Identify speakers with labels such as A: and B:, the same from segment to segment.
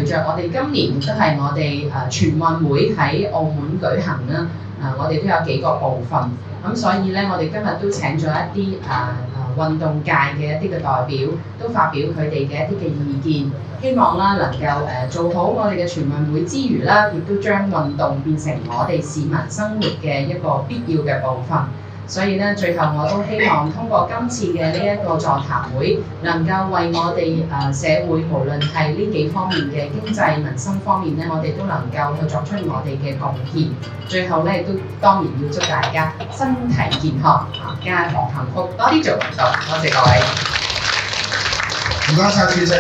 A: 着我哋今年亦都係我哋全運會喺澳門舉行啦，我哋都有幾個部分，咁所以咧我哋今日都請咗一啲運動界嘅一啲嘅代表，都發表佢哋嘅一啲嘅意見，希望啦能夠做好我哋嘅全運會之餘啦，亦都將運動變成我哋市民生活嘅一個必要嘅部分。所以咧，最後我都希望通過今次嘅呢一個座談會，能夠為我哋社會無論係呢幾方面嘅經濟民生方面咧，我哋都能夠去作出我哋嘅貢獻。最後咧，亦都當然要祝大家身體健康，家庭幸福，多啲做運動。多謝各位。
B: 唔該晒，主席。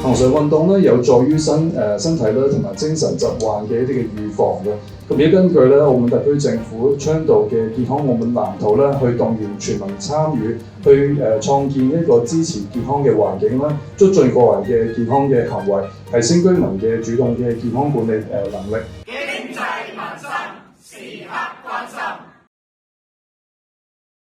C: 行上運動咧有助於身體啦同埋精神疾患嘅一啲嘅預防嘅。咁而根據咧澳門特區政府倡導嘅健康澳門藍圖咧，去動員全民參與，去創建一個支持健康嘅環境啦，促進個人嘅健康嘅行為，提升居民嘅主動嘅健康管理能力。
D: 經濟民生時刻